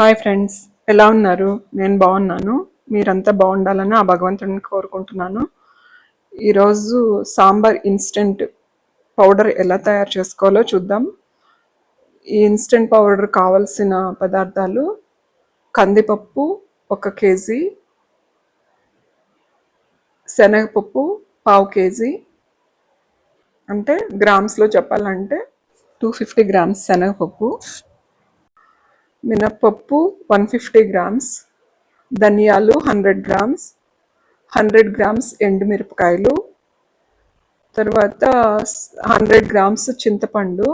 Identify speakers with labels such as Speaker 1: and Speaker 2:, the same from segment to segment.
Speaker 1: Hi friends, ఎలా ఉన్నారు? నేను బాగున్నాను. మీరంతా బాగుండాలని ఆ భగవంతుడిని కోరుకుంటున్నాను. ఈరోజు సాంబార్ ఇన్స్టెంట్ పౌడర్ ఎలా తయారు చేసుకోవాలో చూద్దాం. ఈ ఇన్స్టెంట్ పౌడర్ కావలసిన పదార్థాలు: కందిపప్పు 1 కేజీ, శనగపప్పు 1/2 కేజీ, అంటే గ్రామ్స్లో చెప్పాలంటే 250 గ్రామ్స్ శనగపప్పు, మినప్పప్పు 150 గ్రామ్స్, ధనియాలు 100 గ్రామ్స్, 100 గ్రామ్స్ ఎండుమిరపకాయలు, తర్వాత 100 గ్రామ్స్ చింతపండు,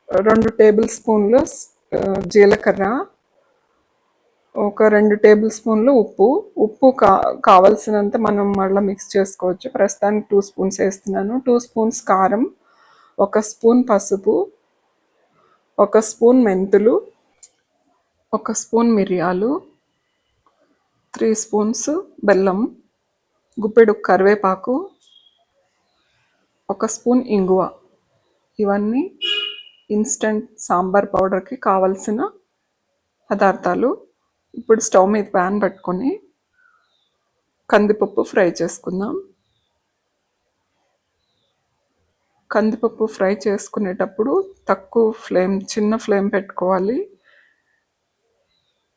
Speaker 1: 2 టేబుల్ స్పూన్లు జీలకర్ర, ఒక 2 టేబుల్ స్పూన్లు ఉప్పు కావలసినంత మనం మళ్ళీ మిక్స్ చేసుకోవచ్చు. ప్రస్తుతానికి 2 స్పూన్స్ వేస్తున్నాను. 2 స్పూన్స్ కారం, 1 స్పూన్ పసుపు, 1 స్పూన్ మెంతులు, 1 స్పూన్ మిరియాలు, 3 స్పూన్స్ బెల్లం, గుప్పెడు కరివేపాకు, 1 స్పూన్ ఇంగువ. ఇవన్నీ ఇన్స్టెంట్ సాంబార్ పౌడర్కి కావలసిన పదార్థాలు. ఇప్పుడు స్టవ్ మీద ప్యాన్ పెట్టుకొని కందిపప్పు ఫ్రై చేసుకుందాం. కందిపప్పు ఫ్రై చేసుకునేటప్పుడు చిన్న ఫ్లేమ్ పెట్టుకోవాలి.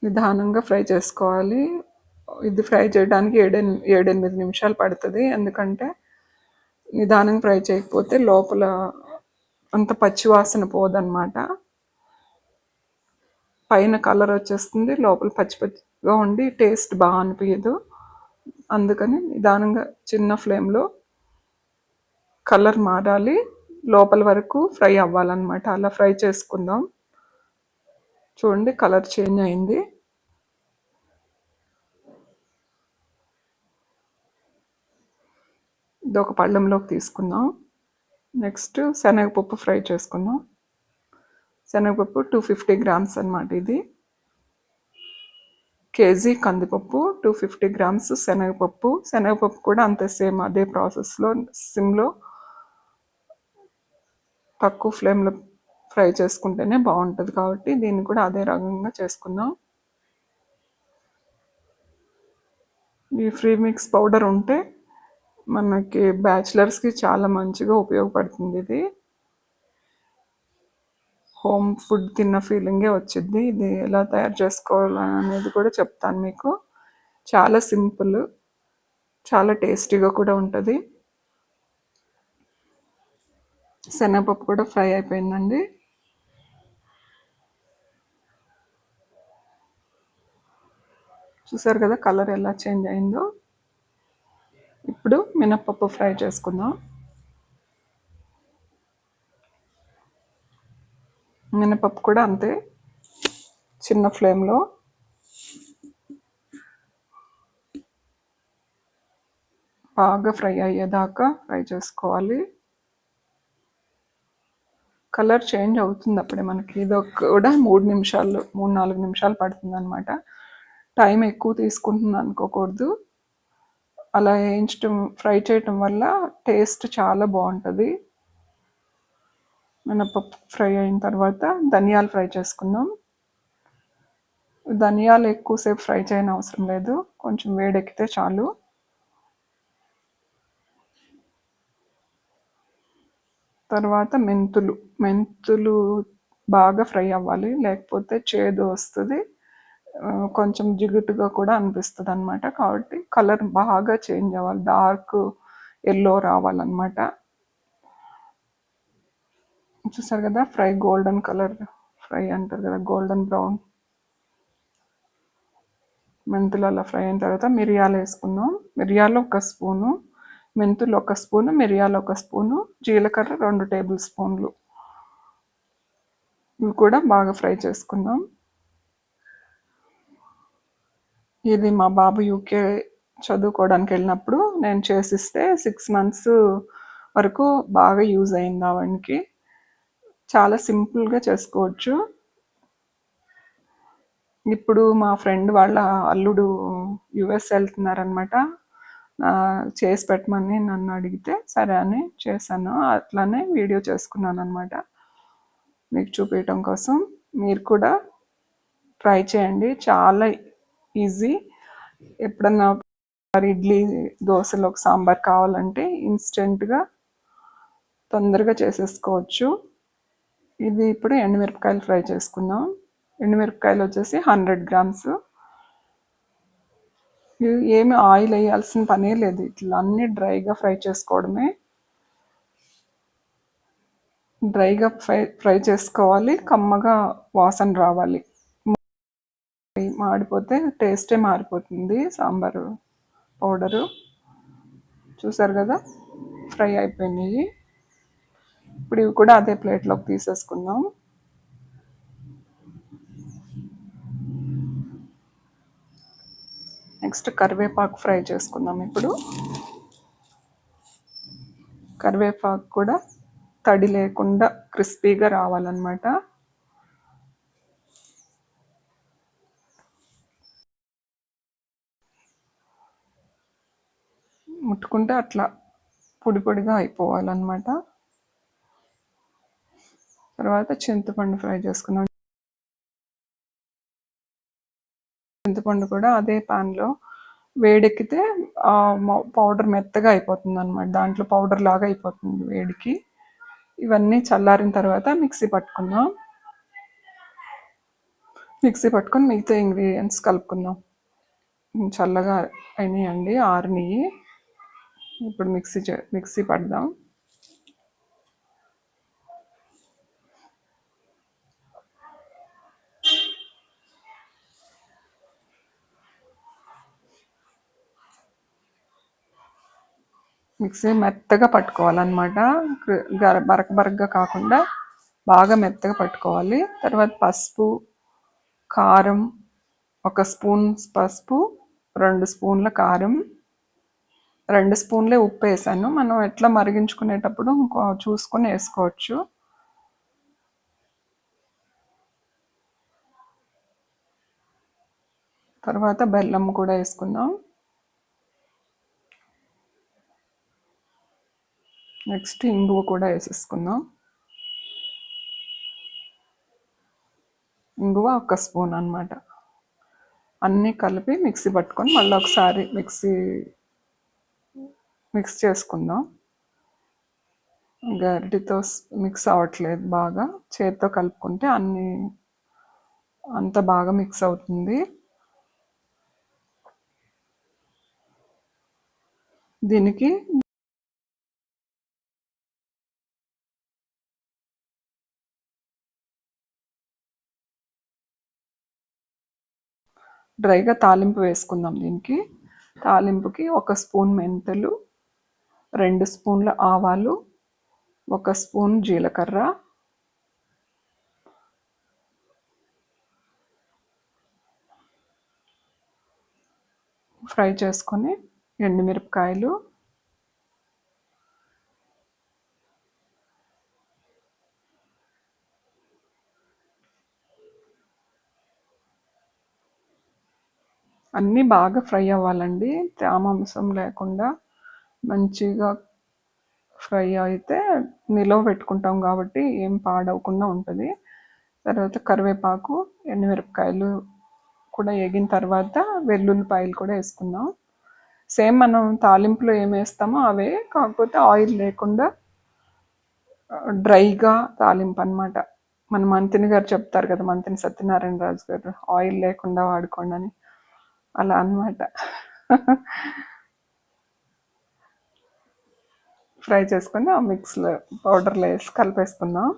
Speaker 1: నిదానంగా ఫ్రై చేసుకోవాలి. ఇది ఫ్రై చేయడానికి 7-8 నిమిషాలు పడుతుంది. ఎందుకంటే నిదానంగా ఫ్రై చేయకపోతే లోపల అంత పచ్చివాసన పోదన్నమాట. పైన కలర్ వచ్చేస్తుంది, లోపల పచ్చిగా ఉండి టేస్ట్ బాగా అనిపించదు. అందుకని నిదానంగా చిన్న ఫ్లేమ్లో కలర్ మారాలి, లోపల వరకు ఫ్రై అవ్వాలన్నమాట. అలా ఫ్రై చేసుకుందాం. చూడండి, కలర్ చేంజ్ అయింది. ఇది ఒక పళ్ళెంలోకి తీసుకుందాం. నెక్స్ట్ శనగపప్పు ఫ్రై చేసుకుందాం. శనగపప్పు 250 గ్రామ్స్ అన్నమాట. ఇది కేజీ కందిపప్పు, 250 గ్రామ్స్ శనగపప్పు కూడా అంతే, సేమ్ అదే ప్రాసెస్లో సిమ్లో తక్కువ ఫ్లేమ్లో ఫ్రై చేసుకుంటేనే బాగుంటుంది. కాబట్టి దీన్ని కూడా అదే రకంగా చేసుకుందాం. ఈ ఫ్రీ మిక్స్ పౌడర్ ఉంటే మనకి బ్యాచిలర్స్కి చాలా మంచిగా ఉపయోగపడుతుంది. ఇది హోమ్ ఫుడ్ తిన్న ఫీలింగే వచ్చింది. ఇది ఎలా తయారు చేసుకోవాలనేది కూడా చెప్తాను మీకు. చాలా సింపుల్, చాలా టేస్టీగా కూడా ఉంటుంది. శనగపప్పు కూడా ఫ్రై అయిపోయిందండి. చూసారు కదా కలర్ ఎలా చేంజ్ అయిందో. ఇప్పుడు మినప్పప్పు ఫ్రై చేసుకుందాం. మినపప్పు కూడా అంతే, చిన్న ఫ్లేమ్లో బాగా ఫ్రై అయ్యేదాకా ఫ్రై చేసుకోవాలి. కలర్ చేంజ్ అవుతుంది అప్పుడే మనకి. ఇది కూడా 3-4 నిమిషాలు పడుతుంది అనమాట. టైం ఎక్కువ తీసుకుంటుంది అనుకోకూడదు. అలా ఫ్రై చేయటం వల్ల టేస్ట్ చాలా బాగుంటుంది. మినపప్పు ఫ్రై అయిన తర్వాత ధనియాలు ఫ్రై చేసుకుందాం. ధనియాలు ఎక్కువసేపు ఫ్రై చేయని అవసరం లేదు, కొంచెం వేడెక్కితే చాలు. తర్వాత మెంతులు బాగా ఫ్రై అవ్వాలి, లేకపోతే చేదు వస్తుంది, కొంచెం జిగుటుగా కూడా అనిపిస్తుంది అనమాట. కాబట్టి కలర్ బాగా చేంజ్ అవ్వాలి, డార్క్ ఎల్లో రావాలన్నమాట. చూసారు కదా, గోల్డెన్ కలర్ ఫ్రై అంటారు కదా, గోల్డెన్ బ్రౌన్. మెంతులు అలా ఫ్రై అయిన తర్వాత మిరియాలు వేసుకుందాం. మిరియాలు 1 స్పూను, మెంతులు 1 స్పూను, మిరియాలు 1 స్పూను, జీలకర్ర 2 టేబుల్ స్పూన్లు. ఇవి కూడా బాగా ఫ్రై చేసుకుందాం. ఇది మా బాబు యూకే చదువుకోవడానికి వెళ్ళినప్పుడు నేను చేసిస్తే 6 మంత్స్ వరకు బాగా యూజ్ అయింది అవన్నీ. చాలా సింపుల్గా చేసుకోవచ్చు. ఇప్పుడు మా ఫ్రెండ్ వాళ్ళ అల్లుడు యుఎస్ వెళ్తున్నారనమాట. చేసి పెట్టమని నన్ను అడిగితే సరే అని చేశాను. అట్లానే వీడియో చేసుకున్నాను అనమాట మీకు చూపించడం కోసం. మీరు కూడా ట్రై చేయండి, చాలా ఈజీ. ఎప్పుడన్నా ఇడ్లీ దోశలోకి సాంబార్ కావాలంటే ఇన్స్టెంట్గా తొందరగా చేసేసుకోవచ్చు. ఇది ఇప్పుడు ఎండుమిరపకాయలు ఫ్రై చేసుకుందాం. ఎండుమిరపకాయలు వచ్చేసి 100 గ్రామ్స్. ఏమి ఆయిల్ వేయాల్సిన పనే లేదు, ఇట్లా అన్నీ డ్రైగా ఫ్రై చేసుకోవడమే. డ్రైగా ఫ్రై చేసుకోవాలి, కమ్మగా వాసన రావాలి. మాడిపోతే టేస్టే మారిపోతుంది సాంబారు పౌడరు. చూసారు కదా, ఫ్రై అయిపోయినాయి. ఇప్పుడు ఇవి కూడా అదే ప్లేట్లోకి తీసేసుకుందాం. నెక్స్ట్ కరివేపాకు ఫ్రై చేసుకుందాం. ఇప్పుడు కరివేపాకు కూడా తడి లేకుండా క్రిస్పీగా రావాలన్నమాట. ముట్టుకుంటే అట్లా పొడి పొడిగా అయిపోవాలన్నమాట. తర్వాత చింతపండు ఫ్రై చేసుకుందాం. చింతపండు కూడా అదే ప్యాన్లో వేడెక్కితే పౌడర్ మెత్తగా అయిపోతుంది అనమాట, దాంట్లో పౌడర్ లాగా అయిపోతుంది వేడికి. ఇవన్నీ చల్లారిన తర్వాత మిక్సీ పట్టుకుందాం. మిక్సీ పట్టుకొని మిగతా ఇంగ్రీడియంట్స్ కలుపుకుందాం. చల్లగా అయినాయండి, ఆరినాయి. ఇప్పుడు మిక్సీ పడదాం. మిక్సీ మెత్తగా పట్టుకోవాలన్నమాట, బరకగా కాకుండా బాగా మెత్తగా పట్టుకోవాలి. తర్వాత పసుపు, కారం, 1 స్పూన్ పసుపు, 2 స్పూన్ల కారం, 2 స్పూన్లే ఉప్పు వేసాను. మనం ఎట్లా మరిగించుకునేటప్పుడు చూసుకొని వేసుకోవచ్చు. తర్వాత బెల్లం కూడా వేసుకుందాం. నెక్స్ట్ ఇంగువ కూడా వేసేసుకుందాం. ఇంగువ 1 స్పూన్ అన్నమాట. అన్నీ కలిపి మిక్సీ పట్టుకొని మళ్ళీ ఒకసారి మిక్స్ చేసుకుందాం. గరిటెతో మిక్స్ అవ్వట్లేదు, బాగా చేతితో కలుపుకుంటే అంత బాగా మిక్స్ అవుతుంది. దీనికి డ్రైగా తాలింపు వేసుకుందాం. దీనికి తాలింపుకి 1 స్పూన్ మెంతులు, 2 స్పూన్ల ఆవాలు, 1 స్పూన్ జీలకర్ర, ఫ్రై చేసుకొని ఎండుమిరపకాయలు, అన్నీ బాగా ఫ్రై అవ్వాలండి, తేమాంసం లేకుండా మంచిగా ఫ్రై అయితే నిలవ పెట్టుకుంటాం కాబట్టి ఏం పాడవకుండా ఉంటుంది. తర్వాత కరివేపాకు, ఎండుమిరపకాయలు కూడా వేగిన తర్వాత వెల్లుల్లిపాయలు కూడా వేసుకుందాం. సేమ్ మనం తాలింపులో ఏం వేస్తామో అవే, కాకపోతే ఆయిల్ లేకుండా డ్రైగా తాలింపు అనమాట. మన మంత్రి గారు చెప్తారు కదా, మంత్రి సత్యనారాయణ రాజు గారు, ఆయిల్ లేకుండా వాడుకోండి అని, అలా అన్నమాట. ఫ్రై చేసుకొని ఆ మిక్స్లో పౌడర్లో వేసి కలిపేసుకుందాం.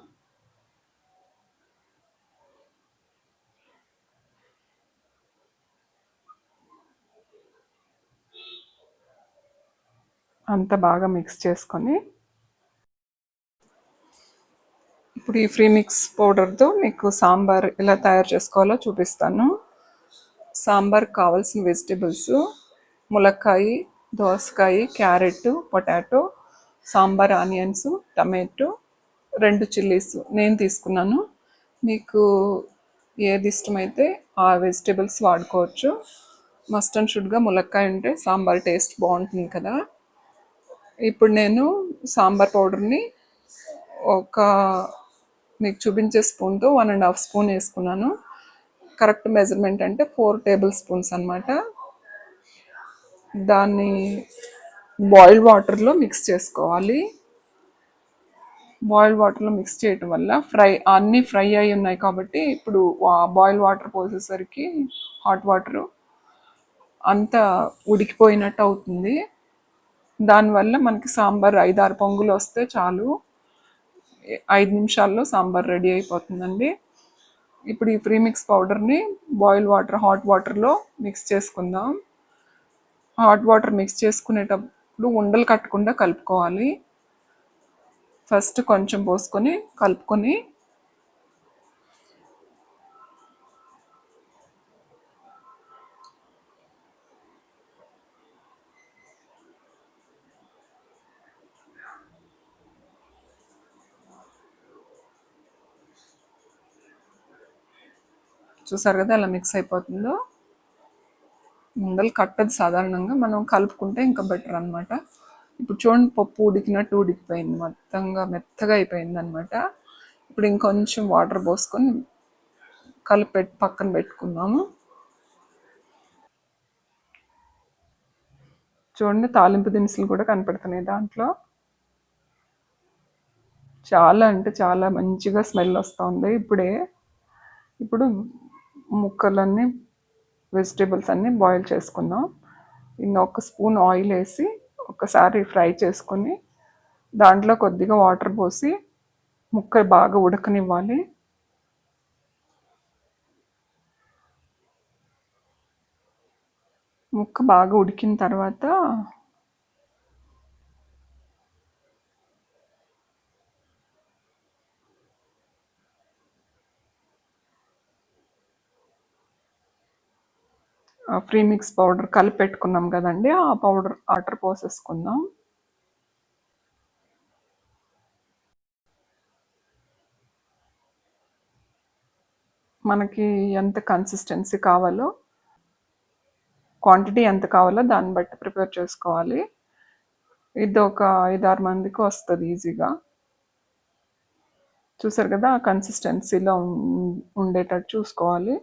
Speaker 1: అంత బాగా మిక్స్ చేసుకొని ఇప్పుడు ఈ ఫ్రీ మిక్స్ పౌడర్తో మీకు సాంబార్ ఎలా తయారు చేసుకోవాలో చూపిస్తాను. సాంబార్ కావాల్సిన వెజిటేబుల్స్: ములక్కాయ, దోసకాయ, carrot, potato, sambar onions, tomato, 2 chillies నేను తీసుకున్నాను. మీకు ఏది ఇష్టమైతే ఆ వెజిటేబుల్స్ వాడుకోవచ్చు. మస్ట్ అండ్ షుడ్గా ములక్కాయ ఉంటే సాంబార్ టేస్ట్ బాగుంటుంది కదా. ఇప్పుడు నేను సాంబార్ పౌడర్ని ఒక మీకు చూపించే స్పూన్తో 1.5 స్పూన్ వేసుకున్నాను. కరెక్ట్ మెజర్మెంట్ అంటే 4 టేబుల్ స్పూన్స్ అనమాట. దాన్ని బాయిల్ వాటర్లో మిక్స్ చేసుకోవాలి. బాయిల్ వాటర్లో మిక్స్ చేయటం వల్ల అన్నీ ఫ్రై అయి ఉన్నాయి కాబట్టి ఇప్పుడు బాయిల్ వాటర్ పోసేసరికి హాట్ వాటరు అంతా ఉడికిపోయినట్టు అవుతుంది. దానివల్ల మనకి సాంబార్ 5-6 పొంగులు వస్తే చాలు, 5 నిమిషాల్లో సాంబార్ రెడీ అయిపోతుందండి. ఇప్పుడు ఈ ప్రీమిక్స్ పౌడర్ని హాట్ వాటర్లో మిక్స్ చేసుకుందాం. హాట్ వాటర్ మిక్స్ చేసుకునేటప్పుడు ఉండలు కట్టకుండా కలుపుకోవాలి. ఫస్ట్ కొంచెం పోసుకొని కలుపుకొని చూసారు కదా అలా మిక్స్ అయిపోతుందో. ఉండలు కట్టదు సాధారణంగా, మనం కలుపుకుంటే ఇంకా బెటర్ అనమాట. ఇప్పుడు చూడండి, పప్పు ఉడికినట్టు ఉడికిపోయింది, మొత్తంగా మెత్తగా అయిపోయింది అనమాట. ఇప్పుడు ఇంకొంచెం వాటర్ పోసుకొని పక్కన పెట్టుకుందాము. చూడండి, తాలింపు దినుసులు కూడా కనపడుతున్నాయి దాంట్లో. చాలా అంటే చాలా మంచిగా స్మెల్ వస్తుంది ఇప్పుడే. ఇప్పుడు ముక్కలన్నీ వెజిటేబుల్స్ అన్నీ బాయిల్ చేసుకుందాం. ఒక స్పూన్ ఆయిల్ వేసి ఒకసారి ఫ్రై చేసుకొని దాంట్లో కొద్దిగా వాటర్ పోసి ముక్క బాగా ఉడకనివ్వాలి. ముక్క బాగా ఉడికిన తర్వాత ప్రీమిక్స్ పౌడర్ కలిపి పెట్టుకున్నాం కదండి, ఆ పౌడర్ వాటర్ పోసేసుకుందాం. మనకి ఎంత కన్సిస్టెన్సీ కావాలో, క్వాంటిటీ ఎంత కావాలో దాన్ని బట్టి ప్రిపేర్ చేసుకోవాలి. ఇది ఒక 5-6 మందికి వస్తుంది ఈజీగా. చూసారు కదా, ఆ కన్సిస్టెన్సీలో ఉండేటట్టు చూసుకోవాలి.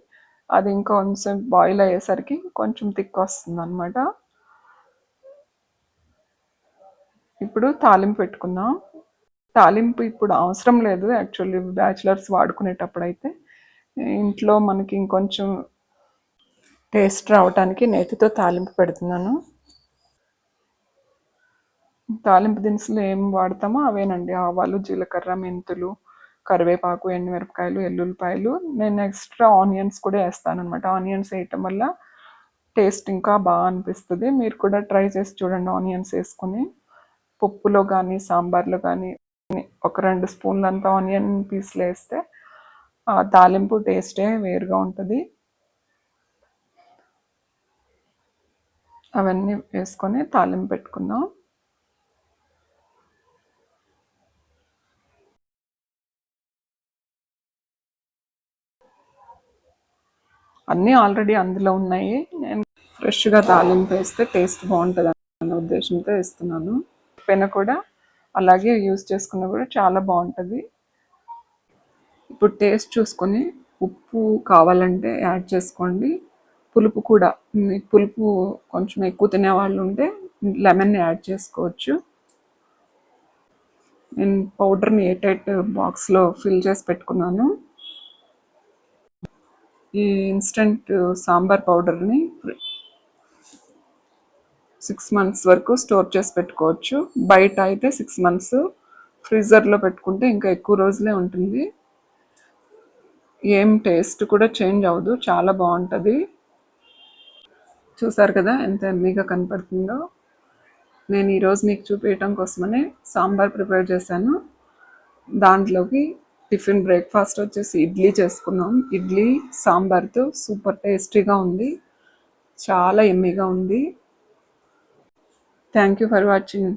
Speaker 1: అది ఇంకొంచెం బాయిల్ అయ్యేసరికి కొంచెం థిక్ వస్తుంది అనమాట. ఇప్పుడు తాలింపు పెట్టుకుందాం. తాలింపు ఇప్పుడు అవసరం లేదు యాక్చువల్లీ, బ్యాచిలర్స్ వాడుకునేటప్పుడు అయితే. ఇంట్లో మనకి ఇంకొంచెం టేస్ట్ రావడానికి నేతితో తాలింపు పెడుతున్నాను. తాలింపు దినుసులు ఏం వాడతామో అవేనండి: ఆవాలు, జీలకర్ర, మెంతులు, కరివేపాకు, ఎండుమిరపకాయలు, ఎల్లుల్లిపాయలు. నేను ఎక్స్ట్రా ఆనియన్స్ కూడా వేస్తాను అనమాట. ఆనియన్స్ వేయటం వల్ల టేస్ట్ ఇంకా బాగా అనిపిస్తుంది. మీరు కూడా ట్రై చేసి చూడండి ఆనియన్స్ వేసుకొని. పప్పులో కానీ సాంబార్లో కానీ ఒక 2 స్పూన్లంతా ఆనియన్ పీస్లు వేస్తే ఆ తాలింపు టేస్టే వేరుగా ఉంటుంది. అవన్నీ వేసుకొని తాలింపు పెట్టుకుందాం. అన్నీ ఆల్రెడీ అందులో ఉన్నాయి. నేను ఫ్రెష్గా తాలింపు వేస్తే టేస్ట్ బాగుంటుంది అన్న ఉద్దేశంతో వేస్తున్నాను. పెన కూడా అలాగే యూజ్ చేసుకున్నా కూడా చాలా బాగుంటుంది. ఇప్పుడు టేస్ట్ చూసుకొని ఉప్పు కావాలంటే యాడ్ చేసుకోండి. పులుపు కూడా, పులుపు కొంచెం ఎక్కువ తినేవాళ్ళు ఉంటే లెమన్ యాడ్ చేసుకోవచ్చు. నేను పౌడర్ని ఎయిర్టైట్ బాక్స్లో ఫిల్ చేసి పెట్టుకున్నాను. ఈ ఇన్స్టెంట్ సాంబార్ పౌడర్ని 6 months వరకు స్టోర్ చేసి పెట్టుకోవచ్చు. బయట అయితే 6 months, ఫ్రీజర్లో పెట్టుకుంటే ఇంకా ఎక్కువ రోజులే ఉంటుంది. ఏం టేస్ట్ కూడా చేంజ్ అవ్వదు, చాలా బాగుంటుంది. చూసారు కదా ఎంత ఎమ్మీగా కనపడుతుందో. నేను ఈరోజు మీకు చూపించడం కోసమనే సాంబార్ ప్రిపేర్ చేశాను. దాంట్లోకి టిఫిన్ బ్రేక్ఫాస్ట్ వచ్చేసి ఇడ్లీ చేసుకున్నాం. ఇడ్లీ సాంబార్తో సూపర్ టేస్టీగా ఉంది, చాలా ఎమ్మీగా ఉంది. Thank you for watching.